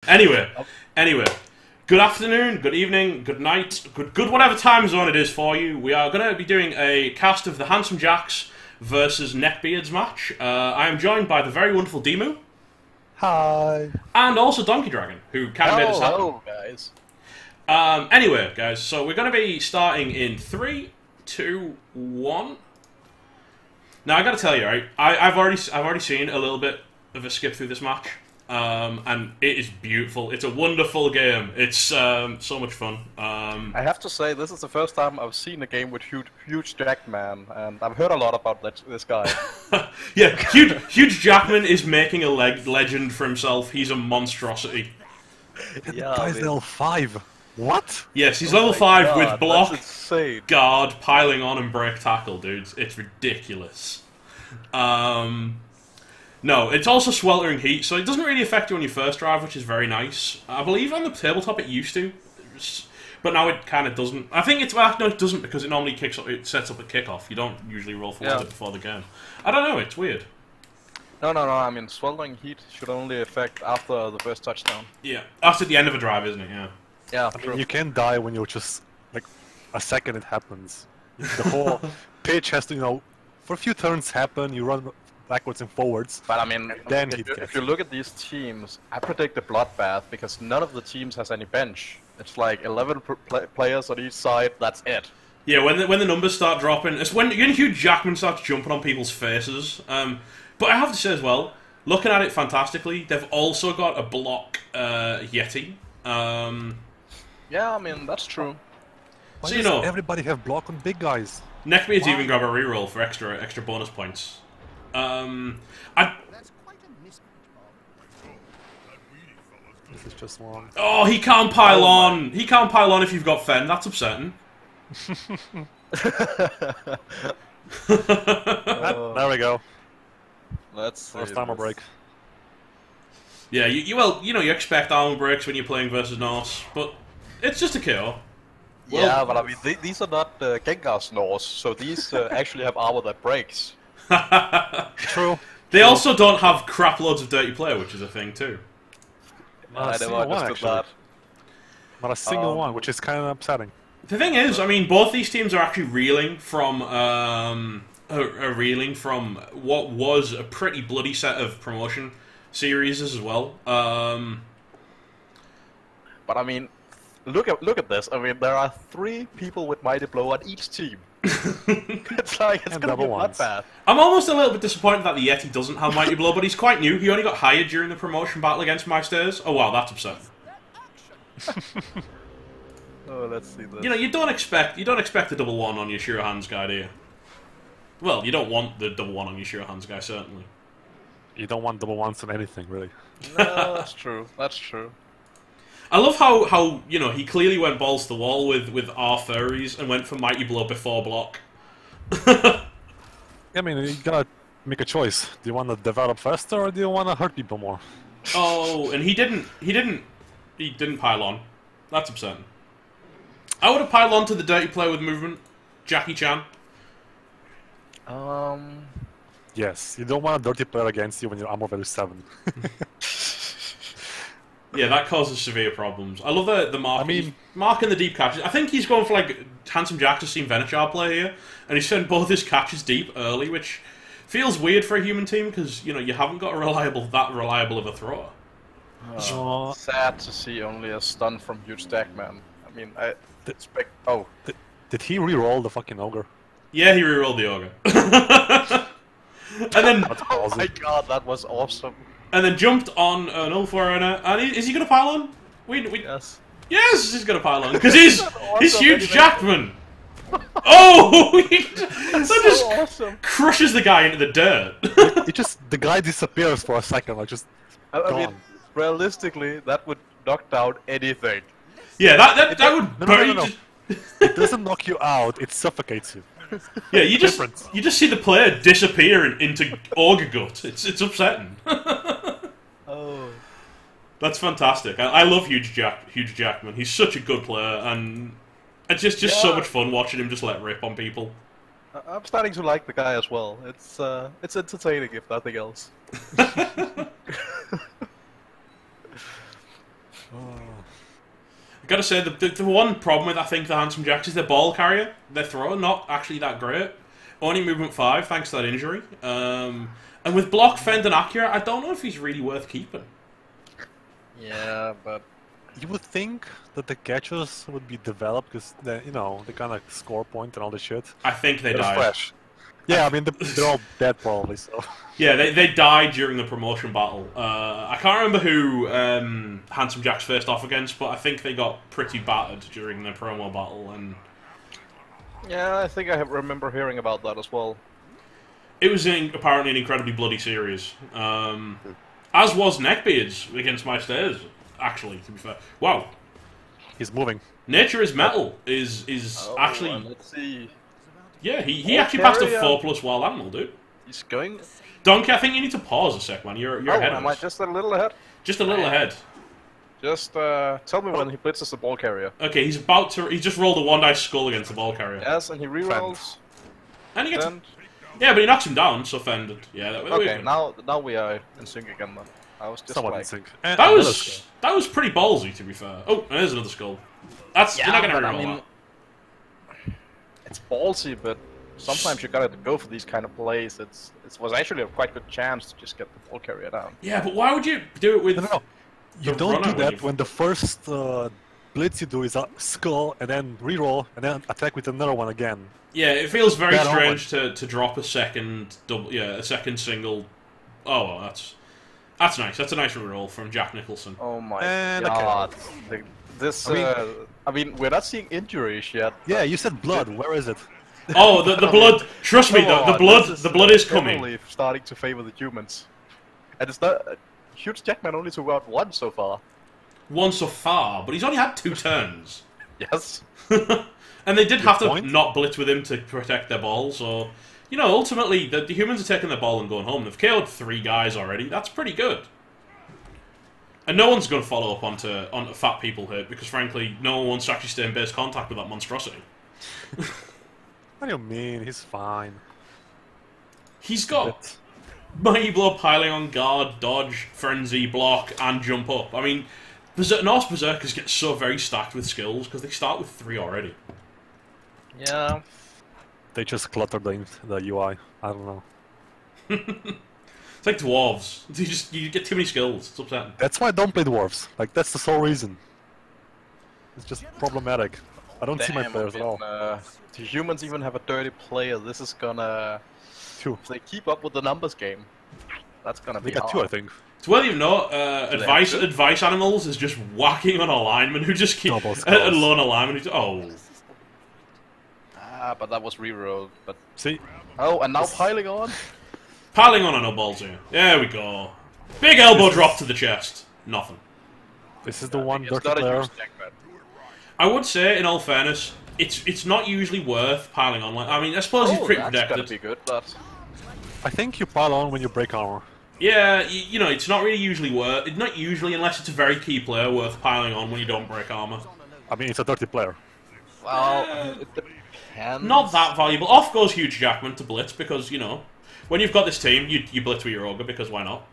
Anyway, anyway. Good afternoon, good evening, good night, good whatever time zone it is for you. We are going to be doing a cast of the Handsome Jacks versus Neckbeardz match. I am joined by the very wonderful Demu. Hi. And also Donkey Dragon, who kind of made us happen. Hello, guys. Anyway, guys, so we're going to be starting in 3, 2, 1. Now, I got to tell you, right? I've already seen a little bit of a skip through this match. And it is beautiful. It's a wonderful game. It's so much fun. I have to say, this is the first time I've seen a game with huge Jackman, and I've heard a lot about this guy. Yeah, huge Jackman is making a legend for himself. He's a monstrosity. Yeah, guy's level 5. What? Yes, he's level 5 with block, guard, piling on, and break tackle, dudes. It's ridiculous. No, it's also sweltering heat, so it doesn't really affect you on your first drive, which is very nice. I believe on the tabletop it used to, but now it kind of doesn't. I think it's no, it doesn't because it normally sets up a kickoff. You don't usually roll forward before the game. I don't know. It's weird. No. I mean, sweltering heat should only affect after the first touchdown. Yeah, after the end of a drive, isn't it? Yeah. Yeah. I mean, you can die when you're just like a second it happens. The whole pitch has to, for a few turns happen. You run backwards and forwards. But I mean, then if you look at these teams, I predict a bloodbath because none of the teams has any bench. It's like 11 players on each side. That's it. Yeah, when the numbers start dropping, it's when Hugh Jackman starts jumping on people's faces. But I have to say as well, looking at it fantastically, they've also got a block Yeti. Yeah, I mean that's true. Why does everybody have block on big guys? Neckbeardz even grab a reroll for extra bonus points. That's quite a mismatch, Bob. This is just wrong. Oh, he can't pile on. He can't pile on if you've got Fen. That's upsetting. There we go. Let's first armor break. Yeah, you expect armor breaks when you're playing versus Norse, but it's just a KO. Yeah, but I mean these are not Gengar's Norse, so these actually have armor that breaks. True. They also don't have crap loads of dirty play, which is a thing too. I never understood that. Not a single one, which is kind of upsetting. The thing is, I mean, both these teams are actually reeling from what was a pretty bloody set of promotion series as well. But I mean, look at this. I mean, there are 3 people with Mighty Blow on each team. It's gonna be a bloodbath. I'm almost a little bit disappointed that the Yeti doesn't have Mighty Blow, but he's quite new. He only got hired during the promotion battle against MyStairs. Oh wow, that's upsetting. Oh, let's see this. You don't expect the double one on your sure hands guy, do you? Well, you don't want the double one on your sure hands guy, certainly. You don't want double ones on anything, really. No, that's true. That's true. I love how he clearly went balls to the wall with our furries and went for Mighty Blow before block. I mean, you gotta make a choice. Do you want to develop faster or do you want to hurt people more? Oh, and he didn't pile on. That's upsetting. I would have piled on to the dirty play with movement, Jackie Chan. Yes, you don't want a dirty player against you when you're armor value 7. Yeah, that causes severe problems. I love the mark. I mean, marking the deep catches. I think he's going for like Handsome Jack to Team Venuchar play here, and he's sent both his catches deep early, which feels weird for a human team because you haven't got that reliable of a thrower. Sad to see only a stun from Huge Stackman. I mean, I expect. Oh, did he re-roll the fucking ogre? Yeah, he re-rolled the ogre. And then, oh my god, that was awesome. And then jumped on an Ulforerunner, and is he going to pile on? Yes. Yes, he's going to pile on, because he's Huge Jackman! Oh! That just awesome. Crushes the guy into the dirt. The guy disappears for a second, like just I mean, realistically, that would knock down anything. Yeah, that would bury... No. It doesn't knock you out, it suffocates you. Yeah, you just see the player disappear into Ogre Gut. It's upsetting. Oh, that's fantastic. I love Huge Jackman. He's such a good player, and it's just so much fun watching him just let rip on people. I'm starting to like the guy as well. It's entertaining if nothing else. I gotta say, the one problem with, I think, the Handsome Jacks is their ball carrier. Their throw, not actually that great. Only movement 5, thanks to that injury. And with block, fend, and accurate, I don't know if he's really worth keeping. Yeah, but... You would think that the catchers would be developed because they, you know, they kind of score point and all this shit. I think they They're died. fresh. Yeah, I mean they're all dead probably. So. Yeah, they died during the promotion battle. I can't remember who Handsome Jack's faced off against, but I think they got pretty battered during the promo battle, and Yeah, I think I remember hearing about that as well. it was apparently an incredibly bloody series. As was Neckbeardz against my stairs, actually, to be fair. Wow. He's moving. Nature is Metal is actually... Let's see. Yeah, he actually passed a 4+ wild animal, dude. He's going... Donkey, I think you need to pause a sec, man. You're ahead of am I us. just a little ahead? Just a little ahead. Just tell me when he blitzes the ball carrier. Okay, he's about to... He just rolled a 1-dice skull against the ball carrier. Yes, and he rerolls. And he gets... Fend. Yeah, but he knocks him down, so fended. Yeah, Okay, now we are in sync again then. I was just Somewhat like... in sync. That was pretty ballsy, to be fair. Oh, there's another skull. That's... Yeah, you're not gonna but reroll I mean, it's ballsy, but sometimes you gotta go for these kind of plays. It was actually a quite good chance to just get the ball carrier down. Yeah, but why would you do it with... No. You the don't runner do when that you've- when the first blitz you do is a skull and then reroll and then attack with another one again. Yeah, it feels very Bad strange to drop a second double... Yeah, a second single... Oh, well, that's nice. That's a nice reroll from Jack Nicholson. Oh my And god. I mean, we're not seeing injuries yet. Yeah, you said blood. Where is it? Oh, the blood... Trust me, Come the on, blood is coming. definitely starting to favor the humans. And it's not... Huge Jackman only took out one so far. One so far, but he's only had 2 turns. Yes. And they did have to point. not blitz with him to protect their ball, so... You know, ultimately, the humans are taking their ball and going home. They've KO'd 3 guys already. That's pretty good. And no one's going to follow up onto fat people hurt, because frankly, no one wants to actually stay in base contact with that monstrosity. What do you mean? He's fine. He's got Mighty Blow, Piling on, Guard, Dodge, Frenzy, Block, and Jump Up. I mean, Norse Berserkers get so very stacked with skills, because they start with 3 already. Yeah. They just cluttered the UI. I don't know. It's like dwarves. You get too many skills. It's upsetting. That's why I don't play dwarves. Like, that's the sole reason. It's just problematic. I don't see my players at all. The humans even have a dirty player. This is gonna... 2. If they keep up with the numbers game, that's gonna They be got hard. 2, I think. It's worthy of note, Advice Animals is just whacking on a lineman who just keeps... Double skulls. Alone a lineman who's... Oh. Ah, but that was rerolled. But See? oh, and now piling on. Piling on no balls here. There we go. Big elbow drop to the chest. Nothing. This is the one It's dirty not a player. huge Jackman. I would say, in all fairness, it's not usually worth piling on. I mean, I suppose he's pretty that's gotta protected. be good, but I think you pile on when you break armor. Yeah, you know, it's not really usually worth... It's not usually, unless it's a very key player, worth piling on when you don't break armor. I mean, it's a dirty player. well, it depends. Not that valuable. Off goes Huge Jackman to blitz because, you know, when you've got this team, you blitz with your ogre because why not?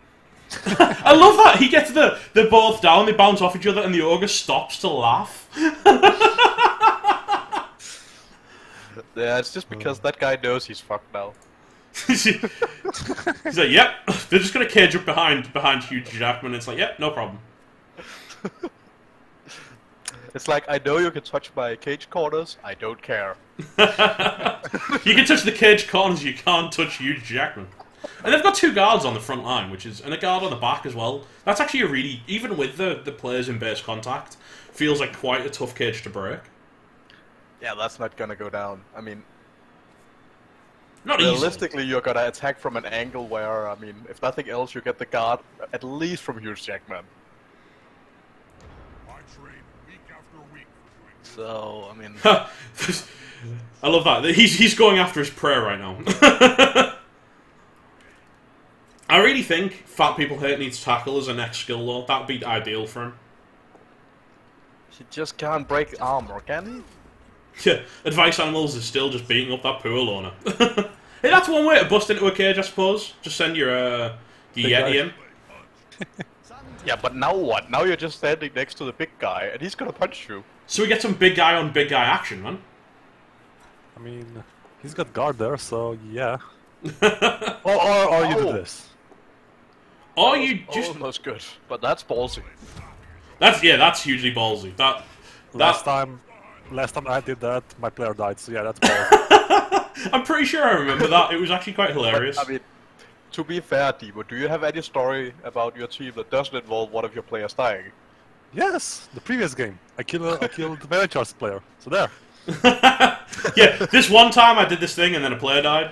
I love that he gets they're both down, they bounce off each other, and the ogre stops to laugh. Yeah, it's just because that guy knows he's fucked now. He's like, yep, they're just gonna cage up behind Huge Jackman. It's like, yep, no problem. It's like, I know you can touch my cage corners, I don't care. You can touch the cage corners, you can't touch Huge Jackman. And they've got 2 guards on the front line, and a guard on the back as well. That's actually a really, even with the players in base contact, feels like quite a tough cage to break. Yeah, that's not gonna go down. I mean, Not easily. realistically, you're gonna attack from an angle where, I mean, if nothing else, you get the guard at least from Huge Jackman. So, I mean... I love that. He's going after his prayer right now. I really think Fat People Hate needs tackle as a next skill though. That would be ideal for him. He just can't break armor, can Yeah, Advice Animals is still just beating up that poor loner. Hey, that's one way to bust into a cage, I suppose. Just send your Yeti in. Yeah, but now what? Now you're just standing next to the big guy, and he's gonna punch you. So we get some big guy on big guy action, man. I mean, he's got guard there, so yeah. or you do this. Or you just... Almost good, but that's ballsy. That's hugely ballsy. Last time I did that, my player died, so yeah, that's ballsy. I'm pretty sure I remember that. It was actually quite hilarious. But, I mean, to be fair, Demo, do you have any story about your team that doesn't involve one of your players dying? Yes, the previous game. I killed the Velichar's player, so there. Yeah, this one time I did this thing and then a player died.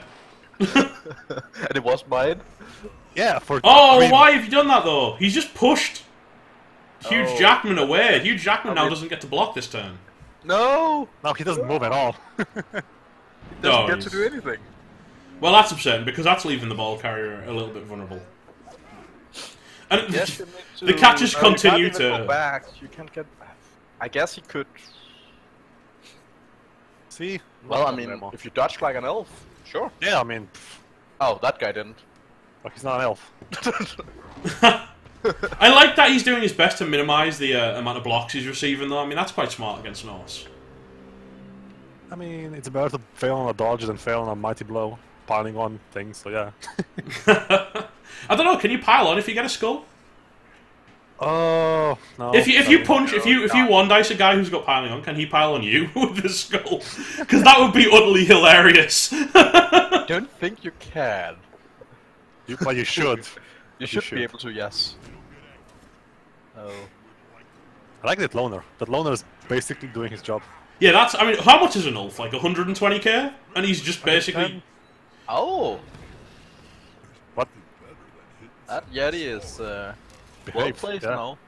And it was mine? Yeah, for... Oh, I mean, why have you done that though? He's just pushed Huge Oh. Jackman away. Huge Jackman now mean- doesn't get to block this turn. No! No, he doesn't move at all. He doesn't get to do anything. Well, that's upsetting because that's leaving the ball carrier a little bit vulnerable. And Yes, you need to... the catches no, continue you can't even to... go back. You can't get... I guess he could... See? Well, I No mean, problemo. if you dodge like an elf, sure. Yeah, I mean... Oh, that guy didn't. Oh, he's not an elf. I like that he's doing his best to minimize the amount of blocks he's receiving, though. I mean, that's quite smart against Norse. I mean, it's better to fail on a dodge than fail on a mighty blow. Piling on things, so yeah. I don't know. Can you pile on if you get a skull? Oh, no. If you sorry. punch if you one dice a guy who's got piling on, can he pile on you with the skull? Because that would be utterly hilarious. Don't think you can. But you should. You should be able to, yes. Oh. I like that loner. That loner is basically doing his job. Yeah, that's. I mean, how much is an ulf? Like 120k, and he's just basically. Oh! What? That Yeti is well Behaved, placed yeah. now.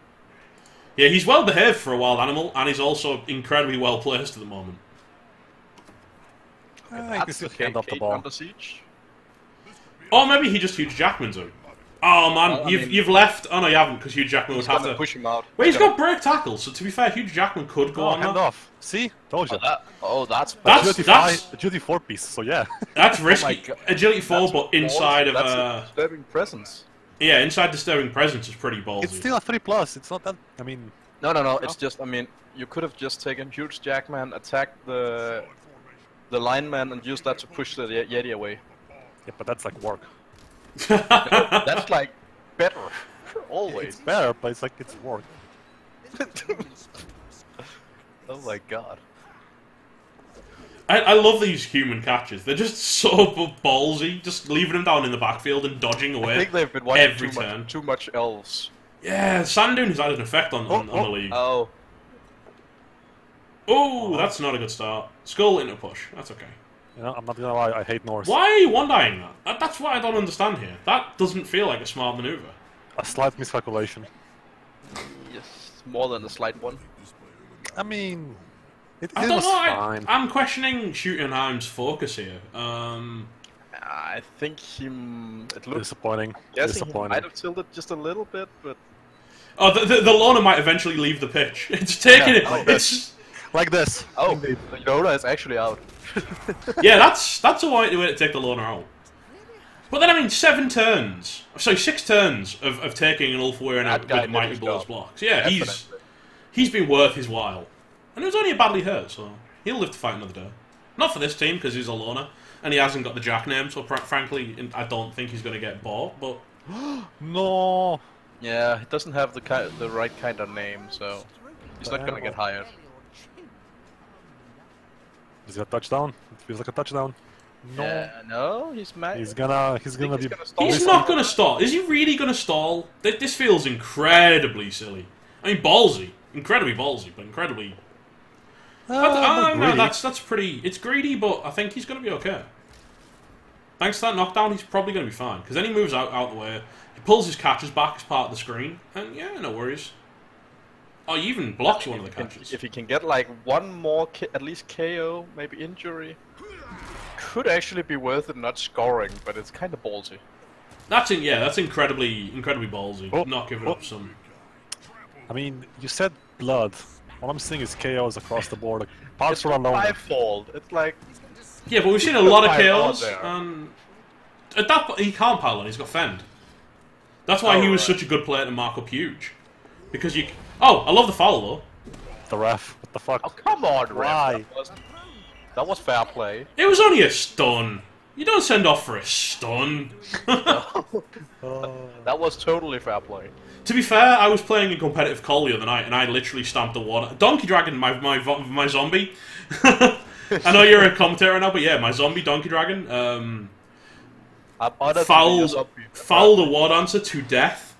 Yeah, he's well behaved for a wild animal, and he's also incredibly well placed at the moment. I can still hand off the Kate ball. under siege. Or maybe he just Huge Jackman's out. Oh man, Well, I you've left. Oh no, you haven't, because Huge Jackman would He's have gonna to. push him out. Well, he's got break tackle, so to be fair, Huge Jackman could go Oh, on hand that. off. See? Told you. That's That's- Agility 5, agility 4 piece, so yeah. That's risky. God. Agility 4, but inside of that's a disturbing presence. yeah, inside disturbing presence is pretty ballsy. It's still a 3+, it's not that... I mean... No. It's just, I mean, you could have just taken Huge Jackman, attacked the lineman, and used that to push the Yeti away. Yeah, but that's like work. That's like better. Always. It's better, but it's like it's work. Oh my god. I love these human catches. They're just so ballsy, just leaving them down in the backfield and dodging away. I think they've been watching every turn. too much elves. Yeah, Sand Dune has had an effect on the league. Oh. Oh, that's not a good start. Skull into push. That's okay. You know, I'm not gonna lie, I hate Norse. Why are you one-dying that? That's what I don't understand here. That doesn't feel like a smart maneuver. A slight miscalculation. Yes, more than a slight one. I mean... It I was don't know. fine. I'm questioning Schuttenheim's focus here. I think it looks... Disappointing. Yes, he Disappointing. might have tilted just a little bit, but... Oh, the loner might eventually leave the pitch. It's taking Yeah, it. It's Like this. Oh, the Yoda is actually out. yeah. That's a way to take the loner out. But then I mean, 6 turns of taking an ulf wearing out That guy with mighty did his blows job. blocks. Yeah, Definitely. he's been worth his while, and it was only a badly hurt, so he'll live to fight another day. Not for this team because he's a loner and he hasn't got the Jack name. So frankly, I don't think he's going to get bought. But No. Yeah, he doesn't have the right kind of name, so he's not gonna get hired. Is it a touchdown? It feels like a touchdown. No. No, he's mad. He's gonna He's be... gonna stall. he's not going to stall. Is he really going to stall? This feels incredibly silly. I mean, ballsy, incredibly ballsy, but incredibly. No, that's pretty. It's greedy, but I think he's going to be okay. Thanks to that knockdown, he's probably going to be fine. Because then he moves out the way, he pulls his catches back as part of the screen, and yeah, no worries. Oh, he even blocks one of the catches. If he can get like one more, at least KO, maybe injury, could actually be worth it not scoring, but it's kind of ballsy. That's incredibly ballsy. Oh, Not giving up some. I mean, you said blood. All I'm seeing is KOs across the board. Apart It's from not alone. my fault. It's like Yeah, but we've seen a lot of Pile on kills, there. and at that point, he can't pile on. He's got fend. That's why Oh, he was right. such a good player to mark up Huge. Because you... Oh, I love the foul, though. The ref. What the fuck? Oh, come on, ref. Why? That was fair play. It was only a stun. You don't send off for a stun. That was totally fair play. To be fair, I was playing a competitive call the other night, and I literally stamped the water. Donkey Dragon, my zombie. I know you're a commentator now, but yeah, my zombie Donkey Dragon fouled the war dancer to death.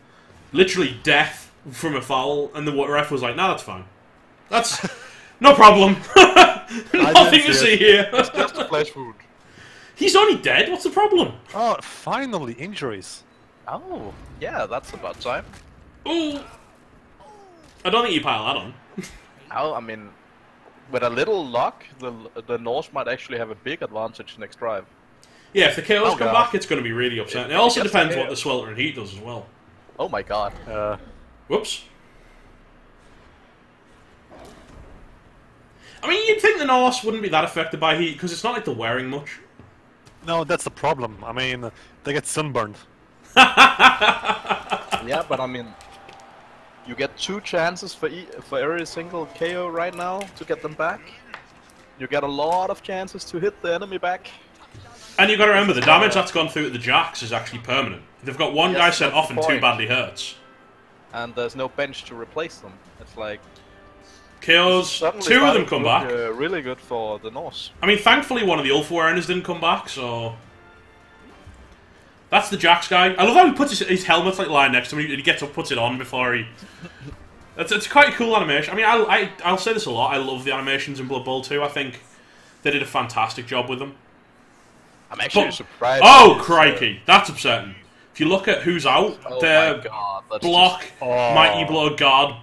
Literally death from a foul, and the ref was like, "Nah, that's fine. That's no problem. Nothing to see here." It's just a flesh wound. He's only dead. What's the problem? Oh, finally injuries. Oh, yeah, that's about time. Ooh. I don't think you pile that on. Oh, I mean, with a little luck, the Norse might actually have a big advantage next drive. Yeah, if the KOs come God. back, it's going to be really upsetting. It also depends what the swelter and heat does as well. Oh my god. Whoops. I mean, you'd think the Norse wouldn't be that affected by heat, because it's not like they're wearing much. No, that's the problem. I mean, they get sunburned. Yeah, but I mean, you get 2 chances for every single KO right now to get them back. You get a lot of chances to hit the enemy back. And you've got to remember, the damage that's gone through at the Jacks is actually permanent. They've got one guy sent off and 2 badly hurts. And there's no bench to replace them. It's like... KOs, 2 of them come back. Really good for the Norse. I mean, thankfully one of the Ulf Awareness didn't come back, so... That's the Jax guy. I love how he puts his helmet like lying next to him and he gets up, puts it on before he... It's quite a cool animation. I mean, I'll say this a lot. I love the animations in Blood Bowl 2. I think they did a fantastic job with them. I'm actually surprised. Oh, crikey. That's upsetting. If you look at who's out, Oh their my god, that's block, just... Mighty Blow, guard.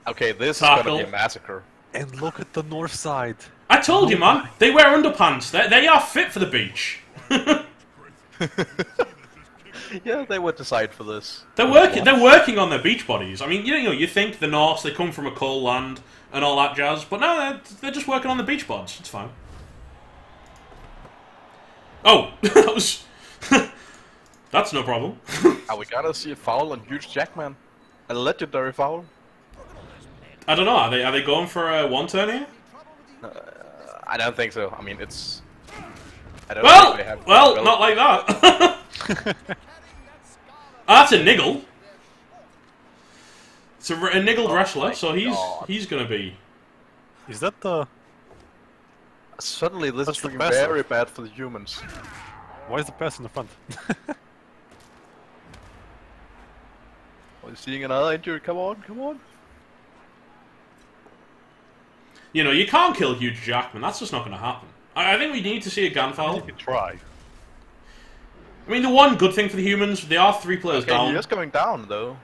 Okay, this tackle. is gonna be a massacre. And look at the north side. I told you, man. They wear underpants. They are fit for the beach. Yeah, they would decide for this. They're working on their beach bodies. I mean, you know, you think the Norse, they come from a cold land and all that jazz, but no, they're just working on the beach bods. It's fine. Oh, that was... That's no problem. Are we gonna see a foul on Huge Jackman? A legendary foul? I don't know. Are they going for a 1-turn here? I don't think so. I mean, it's... I don't Well, think they have well, not like that. That's a niggle. It's a niggled wrestler, so he's gonna be... Is that the... Suddenly this That's is the looking best very bad for the humans. Why is the pass in the front? Are you seeing another injury? Come on, come on. You know, you can't kill Huge Jackman. That's just not going to happen. I think we need to see a gun foul. You can try. I mean, the one good thing for the humans, they are 3 players down. He is going down, though.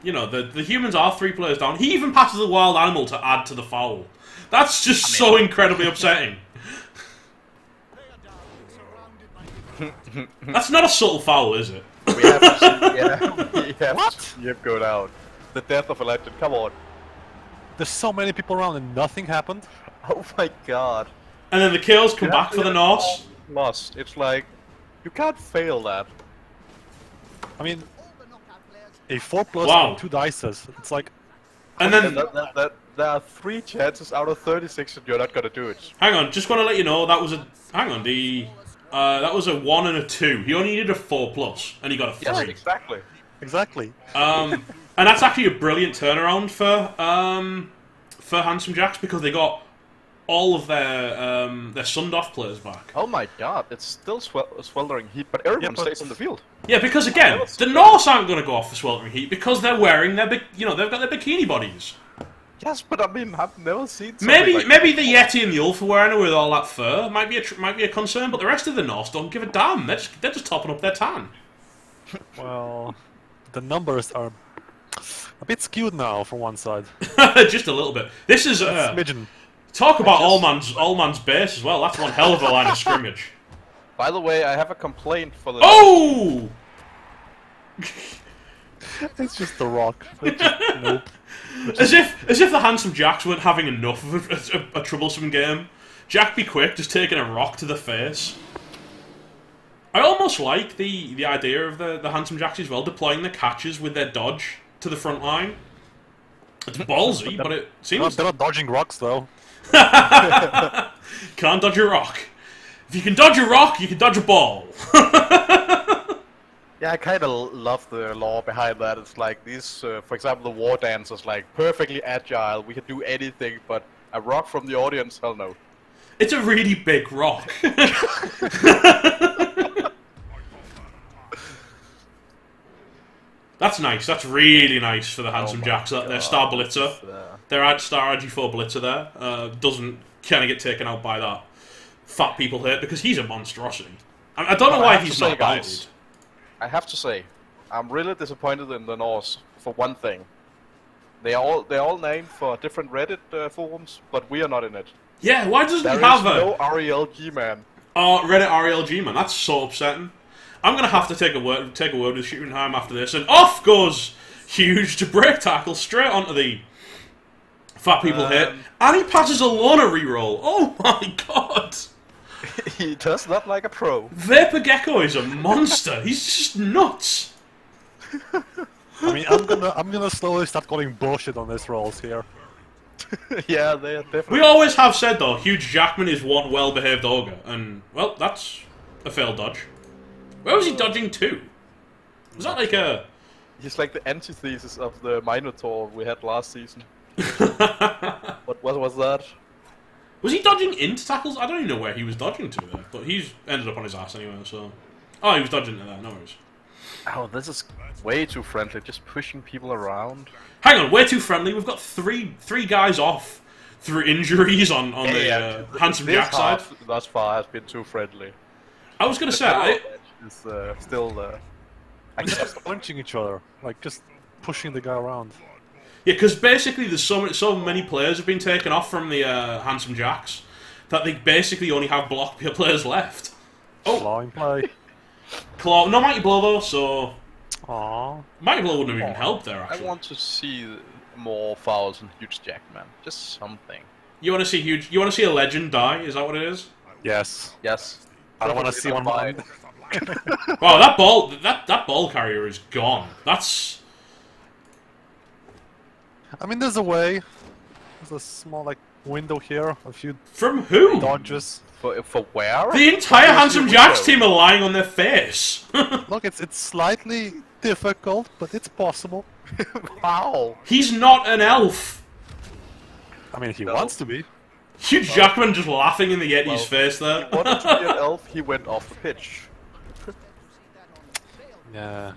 You know, the humans are 3 players down. He even passes a wild animal to add to the foul. That's just so incredibly upsetting. That's not a subtle foul, is it? We have to see, we have to see him go down. The death of a legend, come on. There's so many people around and nothing happened. Oh my god. And then the kills come back for the Norse. Lost. It's like, you can't fail that. I mean, a 4+ Wow. and 2 dices. It's like... And then... There are 3 chances out of 36 and you're not gonna do it. Hang on, just want to let you know, that was a... Hang on, that was a 1 and a 2. He only needed a 4+, and he got a 3. Yes, exactly. Exactly. And that's actually a brilliant turnaround for Handsome Jacks, because they got all of their Sundorf players back. Oh my god, it's still sweltering heat, but everyone stays on the field. Yeah, because again, the Norse aren't going to go off the sweltering heat because they're wearing their, they've got their bikini bodies. Yes, but I mean, I've never seen. Maybe like maybe the Yeti and the Ulf Awareness with all that fur might be a concern, but the rest of the Norse don't give a damn. They're just topping up their tan. Well, the numbers are a bit skewed now from one side. Just a little bit. This is Smidgen. talk about all man's base as well. That's one hell of a line of scrimmage. By the way, I have a complaint for the. Oh! It's just the rock. Nope. As if the Handsome Jacks weren't having enough of a troublesome game. Jack be quick, just taking a rock to the face. I almost like the idea of the Handsome Jacks as well, deploying the catches with their dodge to the front line. It's ballsy, but it seems... They're not dodging rocks though. Can't dodge a rock. If you can dodge a rock, you can dodge a ball. Yeah, I kind of love the law behind that. It's like these, for example, the war dancers, like perfectly agile. We can do anything, but a rock from the audience, hell no. It's a really big rock. That's nice. That's really nice for the Handsome Jacks. Their Star Blitzer. Their Star RG4 Blitzer there doesn't kind of get taken out by that fat people hit because he's a monstrosity. I don't know why he's not guys. I have to say, I'm really disappointed in the Norse for one thing. They're all named for different Reddit forums, but we are not in it. Yeah, why doesn't there he have is no RELG man? Oh, Reddit RELG man, that's so upsetting. I'm gonna have to take a word with Schuttenheim after this, and off goes Huge to break tackle straight onto the fat people hit, and he passes a Lorna reroll. Oh my god! He does not like a pro. Vapor Gecko is a monster. He's just nuts. I mean, I'm gonna slowly start calling bullshit on these rolls here. Yeah, they are definitely. We always have said though, Huge Jackman is one well-behaved ogre, and well, that's a failed dodge. Where was he dodging to? Was that like a? He's like the antithesis of the Minotaur we had last season. What was that? Was he dodging into tackles? I don't even know where he was dodging to there, but he's ended up on his ass anyway. So, oh, he was dodging to there. No worries. Oh, this is way too friendly. Just pushing people around. Hang on, we're too friendly. We've got three guys off through injuries on the Handsome Jack side. Thus far has been too friendly. I was gonna say it's still there. I just punching each other, like just pushing the guy around. yeah, because basically there's so many players have been taken off from the Handsome Jacks that they basically only have block players left. Oh, Clawing play. Claw, no Mighty Blow though, so Aww. Mighty Blow wouldn't have even helped there. Actually, I want to see more fouls and Huge Jack, man. Just something. You want to see huge? You want to see a legend die? Is that what it is? Yes. Yes. I don't want to see one fight. mind. Wow, that ball carrier is gone. That's. I mean, there's a way. There's a small like window here. A few From who? dodges. For where? The entire Where's Handsome your Jacks window? team are lying on their face. Look, it's slightly difficult, but it's possible. Wow. He's not an elf. I mean, he No. wants to be. Huge Jackman just laughing in the Yeti's face there. He wanted to be an elf. He went off the pitch. Yeah.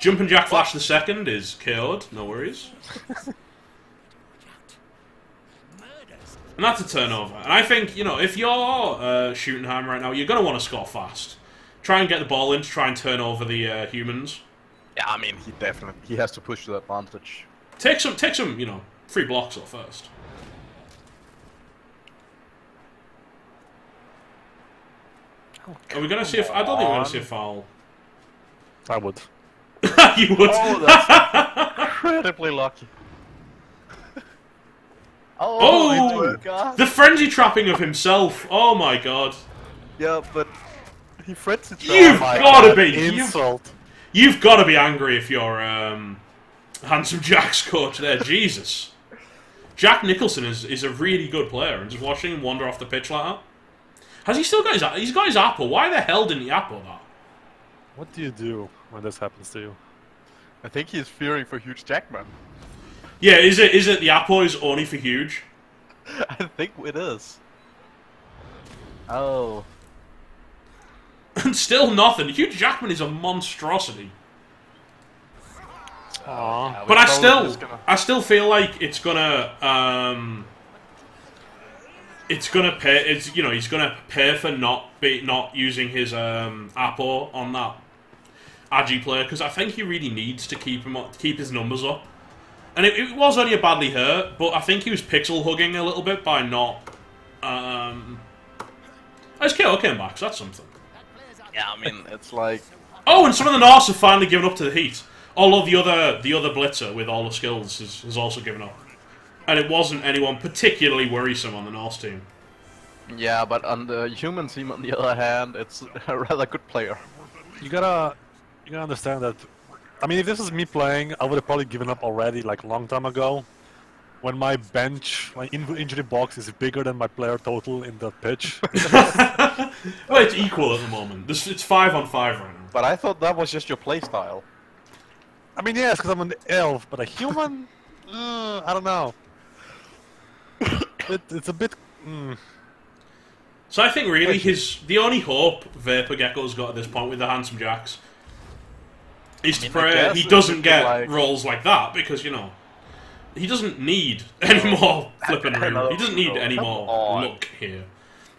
Jumping Jack Flash the second is KO'd. No worries. And that's a turnover. And I think, you know, if you're Schuttenheim right now, you're going to want to score fast. Try and get the ball in to try and turn over the humans. Yeah, I mean, he has to push the advantage. Take some, you know, free blocks off first. Are we going to see I don't think we're going to see a foul. I would. You would. Oh, that's incredibly lucky. Oh! My God. The frenzy trapping of himself. Oh my god. Yeah, but he frenzy trapped. You've my got to God, be. insult. You've got to be angry if you're Handsome Jack's coach there. Jesus. Jack Nicholson is a really good player, and just watching him wander off the pitch like that. Has he still got his? He's got his apple. Why the hell didn't he apple that? What do you do when this happens to you? I think he's fearing for Huge Jackman. Yeah, is it the apple is only for Huge? I think it is. Oh. And still nothing. Huge Jackman is a monstrosity. Aww. But I still feel like it's gonna pay. He's gonna pay for not using his apple on that Agi player because I think he really needs to keep his numbers up. And it was only a badly hurt, but I think he was pixel hugging a little bit by not. His KO came back, so that's something. Yeah, I mean, it's like... Oh, and some of the Norse have finally given up to the heat. Although the other blitzer with all the skills has also given up. And it wasn't anyone particularly worrisome on the Norse team. Yeah, but on the human team, on the other hand, it's a rather good player. You gotta understand that I mean, if this was me playing, I would have probably given up already, like a long time ago. When my bench, my injury box is bigger than my player total in the pitch. Well, it's equal at the moment. It's 5-on-5 right now. But I thought that was just your playstyle. I mean, yes, because I'm an elf, but a human? I don't know. It's a bit... So I think really the only hope Vapor Gecko's got at this point with the Handsome Jacks is to pray he doesn't get rolls like that, because, you know, he doesn't need any more flipping room. He doesn't need any more luck here.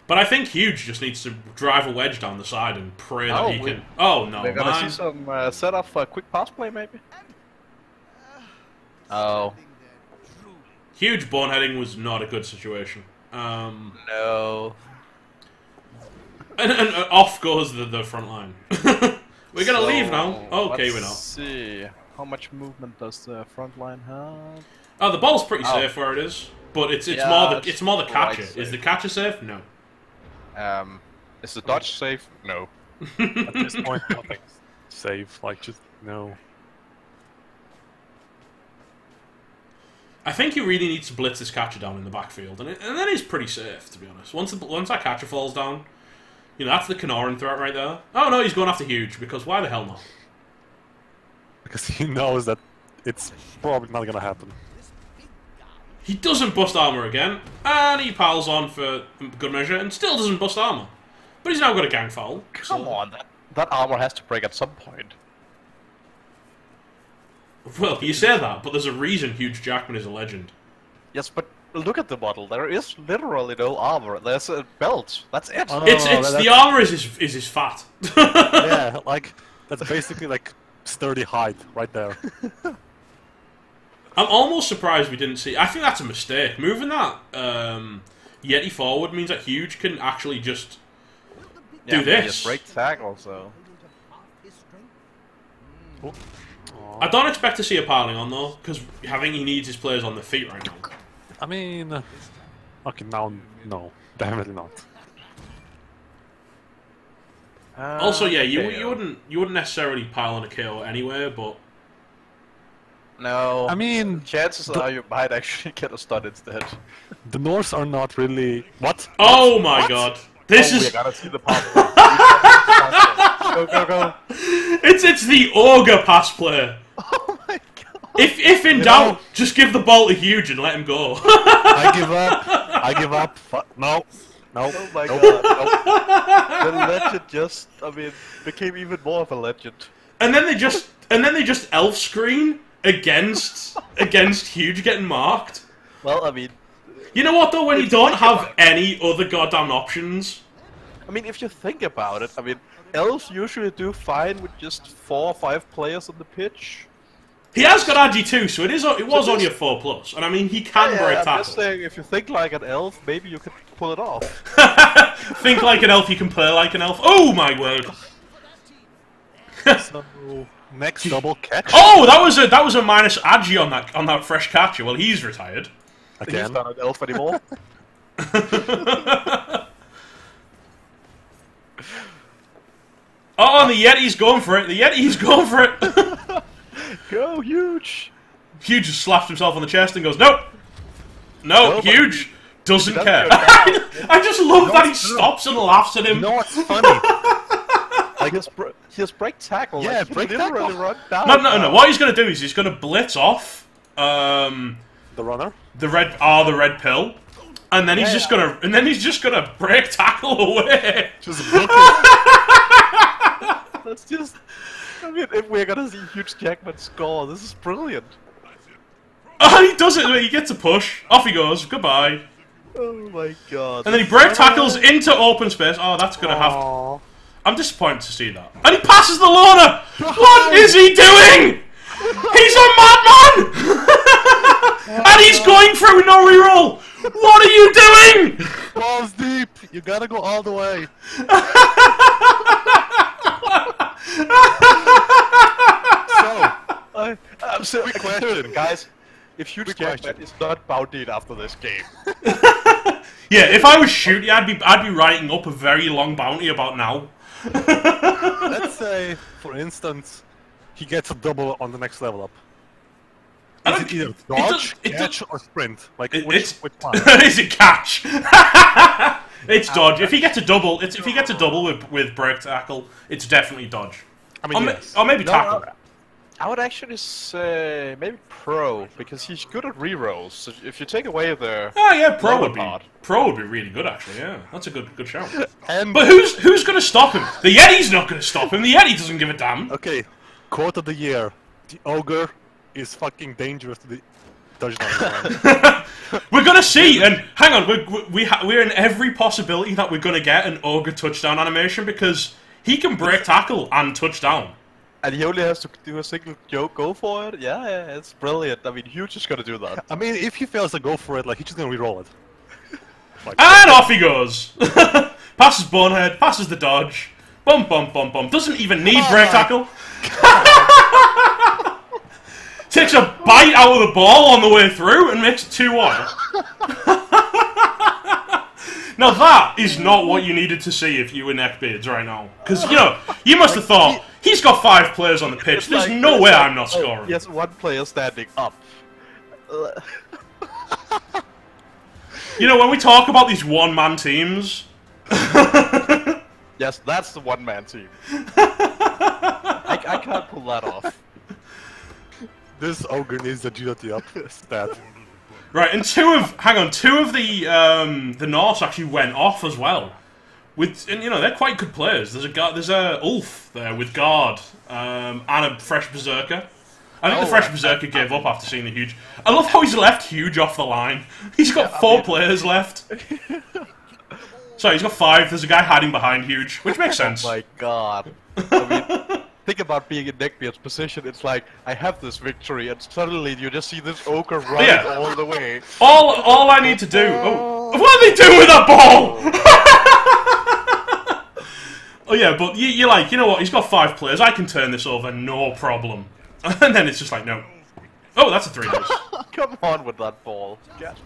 But I think Huge just needs to drive a wedge down the side and pray that he can... Oh, no, We're gonna man. see some setup for a quick pass play, maybe? Oh. Huge boneheading was not a good situation. No. And off goes the front line. We're gonna leave now. Okay, we're not. Let's see. How much movement does the front line have? Oh, the ball's pretty safe where it is, but it's more the catcher. Right, Is the catcher safe? No. Is the dodge safe? No. At this point, nothing's safe. Like, just no. I think you really need to blitz this catcher down in the backfield, and then he's pretty safe, to be honest. Once that catcher falls down, you know, that's the Kanoran threat right there. Oh no, he's going after Huge, because why the hell not? Because he knows that it's probably not gonna happen. He doesn't bust armor again, and he piles on for good measure, and still doesn't bust armor. But he's now got a gang foul. Come on, that armor has to break at some point. Well, you say that, but there's a reason Huge Jackman is a legend. Yes, but look at the model. There is literally no armor. There's a belt. That's it. Oh, It's the armor is his fat. Yeah, like that's basically like sturdy hide right there. I'm almost surprised we didn't see. I think that's a mistake. Moving that Yeti forward means that Huge can actually just do this. Just break tackle, so. Oh. I don't expect to see a piling on though, because I think he needs his players on the feet right now. I mean, okay, now no, definitely not. Also, yeah, you wouldn't necessarily pile on a KO anyway, but No. I mean, chances are you might actually get a stun instead. the Norse are not really what? oh my god, this is We're gonna see the pass. Go, go. it's the ogre pass play. Oh my god. If in doubt, just give the ball to Huge and let him go. I give up. I give up. No. No. Oh my god. The legend just, became even more of a legend. and then they just elf screen against Huge getting marked. Well, You know what though? When you don't have any other goddamn options. if you think about it, elves usually do fine with just 4 or 5 players on the pitch. He has got RG2, so it was only a 4+, and he can break I'm tackle. just saying, if you think like an elf, maybe you could pull it off. Think like an elf, you can play like an elf. Oh my word! So next double catch Oh, that was a minus Agi on that fresh catcher. Well, he's retired. He's again. not an elf anymore. Oh, and the Yeti's going for it. The Yeti's going for it. Go, Huge! Huge just slaps himself on the chest and goes, "Nope, no, No, but Huge doesn't doesn't care." go down. I just love that he stops and laughs at him. You know what's funny? He just break tackle. Yeah, like, he break literally tackle. run down. No. What he's gonna do is he's gonna blitz off The runner. the red pill, and then he's just gonna break tackle away. Just book it. That's just. If we're gonna see Huge Jackman score, this is brilliant. Oh, he does it. He gets a push. Off he goes. Goodbye. Oh my god. And then he break tackles into open space. Oh, that's gonna have. Aw. I'm disappointed to see that. And he passes the loaner. What is he doing? He's a madman. And he's going through no reroll. What are you doing? Balls deep. You gotta go all the way. I'm so Quick question. guys. If Huge Quick Jackman question. is not bountied after this game, Yeah, if I was shooting, I'd be writing up a very long bounty about now. Let's say, for instance, he gets a double on the next level up. I Is don't- it either it dodge, does- catch, or sprint? Like It's which one? is it catch? It's dodge. If he gets a double, if he gets a double with break tackle, it's definitely dodge. I mean, Or, yes. or maybe No, tackle. I would actually say maybe pro because he's good at rerolls. So if you take away the Oh yeah, pro would be part. really good actually. Yeah, that's a good shout. And But who's going to stop him? The Yeti's not going to stop him. The Yeti doesn't give a damn. okay, quote of the year: the ogre is fucking dangerous to the touchdown. We're going to see, and hang on, we're in every possibility that we're going to get an ogre touchdown animation because he can break tackle and touchdown. And he only has to do a single joke, go for it. Yeah, it's brilliant. I mean, Huge is gonna do that. I mean, if he fails to go for it, like he's just gonna re-roll it. Like, And off he goes. Passes Bonehead, passes the dodge. Bum bum bum bum. Doesn't even need break tackle. Takes a bite out of the ball on the way through and makes it 2-1. Now that is not what you needed to see if you were Neckbeardz right now. Because, you know, you must have thought, he's got 5 players on the pitch, It's there's like- no it's way like, I'm not scoring. He has one player standing up. You know, when we talk about these one-man teams... Yes, that's the one-man team. I can't pull that off. this ogre needs agility up stat. Right, and two of the Norse actually went off as well. And you know they're quite good players. There's a Ulf there with guard and a fresh berserker. I think the fresh berserker gave up after seeing the Huge. I love how he's left Huge off the line. He's got 4 players left. Sorry, he's got 5. There's a guy hiding behind Huge, which makes sense. Oh my god. I mean, think about being in Neckbeard's position. It's like, I have this victory, and suddenly you just see this ogre running Yeah. all the way. All I need to do. Oh, what are they doing with that ball? Oh yeah, but you're like, you know what? He's got 5 players. I can turn this over, no problem. And then it's just like, no. Oh, that's a 3. Come on with that ball. Get.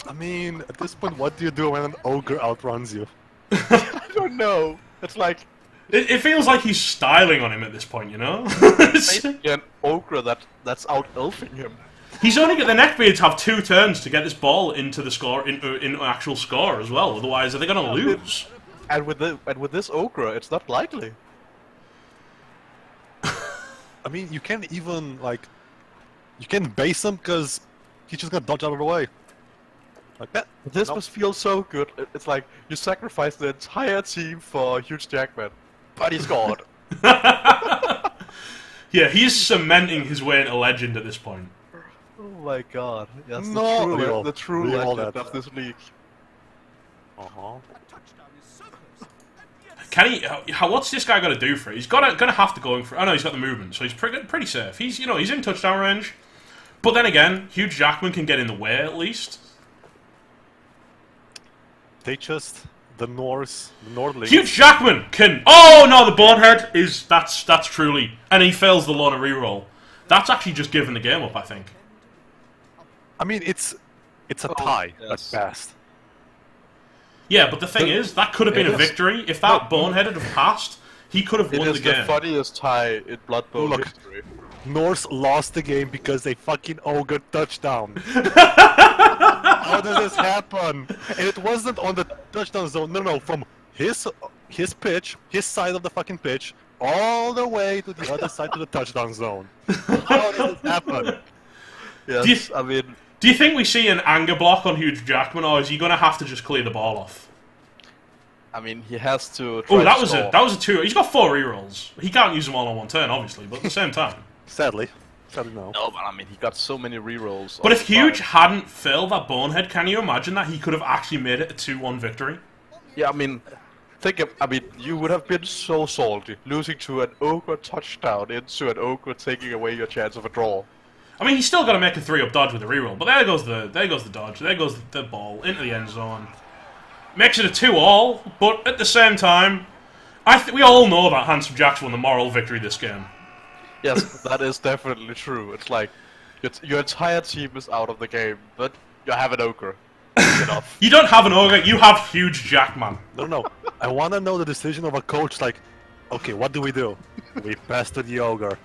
I mean, at this point, what do you do when an ogre outruns you? I don't know. It's like It feels like he's styling on him at this point, you know. It's- basically an ogre that's out elfing him. he's only got the Neckbeards have 2 turns to get this ball into the score in actual score as well. Otherwise, are they going to lose? And with this ogre, it's not likely. I mean, you can't even like, you can't base him because he's just gonna dodge out of the way. Like that. This Nope. must feel so good. It's like you sacrifice the entire team for Huge Jackman, but he scored. Yeah, he's cementing his way into legend at this point. Oh my god! Yes, No, real. the true Real legend that. of this league. Can he? What's this guy got to do for it? He's gonna have to go in for. Oh no, he's got the movement, so he's pretty safe. He's he's in touchdown range. But then again, Huge Jackman can get in the way at least. They just the Nordling. Huge Jackman can. Oh no, the Bonehead is that's truly, and he fails the Lorna reroll. That's actually just giving the game up, I think. I mean, it's a tie yes. at best. Yeah, but the thing is, that could have been It a is. victory. If that Bonehead had passed, he could have It won is the the game. funniest tie in Blood Bowl Look. history. Norse lost the game because they fucking ogre touchdown. How does this happen? And it wasn't on the touchdown zone. No, from his pitch, his side of the fucking pitch, all the way to the other side to the touchdown zone. How does this happen? Yes, Do you- I mean, Do you think we see an anger block on Huge Jackman, or is he going to have to just clear the ball off? he has to. Try Oh, that to was score. that was a 2. He's got 4 rerolls. He can't use them all on one turn, obviously, but at the same time. Sadly no. No, but he got so many rerolls. But all if the Huge time. hadn't failed that Bonehead, can you imagine that he could have actually made it a 2-1 victory? Yeah, you would have been so salty losing to an ogre touchdown into an ogre taking away your chance of a draw. I mean, he's still got to make a 3-up dodge with a reroll, but there goes the dodge, there goes the ball into the end zone. Makes it a 2-all, but at the same time, we all know that Handsome Jack's won the moral victory this game. Yes, that is definitely true. It's like your entire team is out of the game, but you have an ogre. Enough. You don't have an ogre, you have Huge Jackman. No. I want to know the decision of a coach. Like, Okay, what do? We pass to the ogre.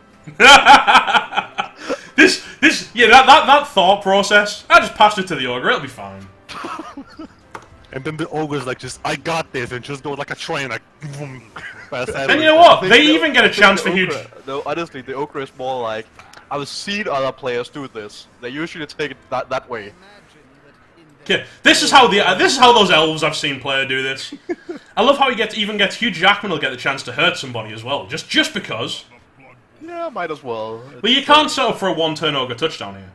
that thought process. I just passed it to the ogre. It'll be fine. And then the ogre's like, I got this, and just go like a train, like, boom, past And you know what? They even get a chance for the huge. ogre, no, honestly, the ogre is more like, I've seen other players do this. They usually take it that way. Yeah, this is how those elves I've seen play do this. I love how he even gets Hugh Jackman will get the chance to hurt somebody as well, just because. Yeah, might as well. But you can't settle for a one-turn ogre touchdown here.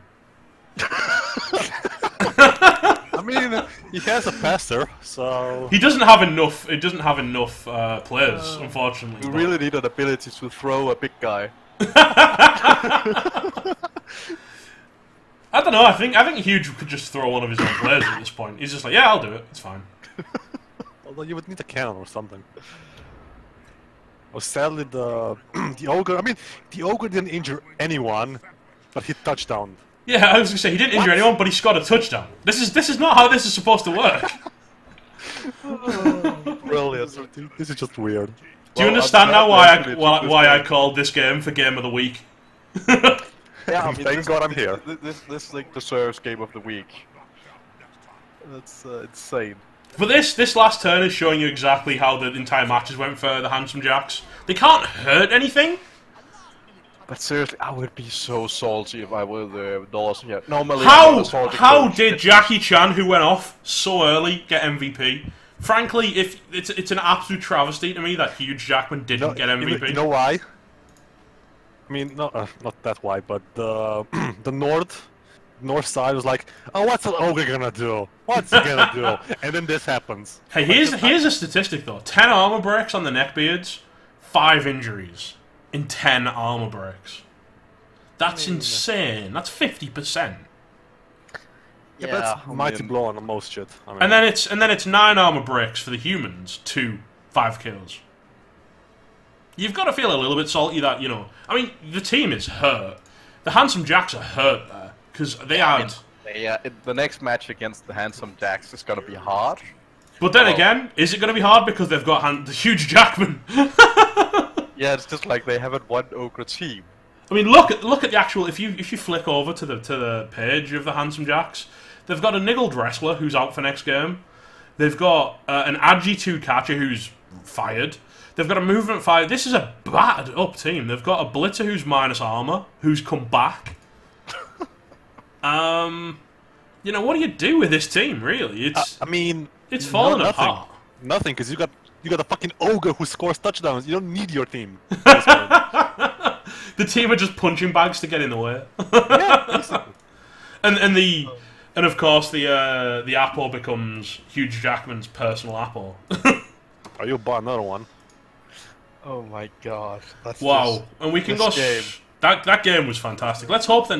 I mean, he has a passer, so... He doesn't have enough. It doesn't have enough players, unfortunately. You really need an ability to throw a big guy. I don't know. I think Hugh could just throw one of his own players at this point. He's just like, yeah, I'll do it. It's fine. Although you would need a cannon or something. Oh, sadly, the ogre. I mean, the ogre didn't injure anyone, but he touchdown. Yeah, I was gonna say he didn't injure anyone, but he scored a touchdown. This is not how this is supposed to work. Brilliant. This is just weird. Do you understand now why I called this game for Game of the Week? Yeah, I mean, Thank God I'm here. This like deserves Game of the Week. That's insane. But this last turn is showing you exactly how the entire matches went for the Handsome Jacks. They can't hurt anything. But seriously, I would be so salty if I were the Norse here. Normally, I'm not a salty How coach. did Jackie Chan, who went off so early, get MVP? Frankly, if it's an absolute travesty to me that Hugh Jackman didn't get MVP. You know why? I mean, not that why, but the north side was like, oh, what's an ogre gonna do? What's he gonna do? And then this happens. Hey, here's a statistic though: 10 armor breaks on the Neckbeardz, 5 injuries in 10 armor breaks. That's insane. That's 50%. Yeah, that's mighty blow on the most shit. I mean, And then it's 9 armor breaks for the humans to 5 kills. You've got to feel a little bit salty that, you know... I mean, the team is hurt. The Handsome Jacks are hurt there, because they had... The next match against the Handsome Jacks is gonna be hard. But then again, is it going to be hard because they've got the huge Jackman? Yeah, it's just like they haven't won ogre team. I mean, look at the actual... If you flick over to the page of the Handsome Jacks, they've got a niggled wrestler who's out for next game. They've got an Agi 2 catcher who's fired. They've got a movement 5. This is a battered up team. They've got a blitzer who's minus armor, who's come back. You know, what do you do with this team, really? It's I mean... It's falling apart. Nothing, because you got a fucking ogre who scores touchdowns. You don't need your team. The team are just punching bags to get in the way. yeah, basically. And of course the apple becomes Hugh Jackman's personal apple. Are you buy another one? Oh my god. That's wow. And we can go... game. That game was fantastic. Let's hope then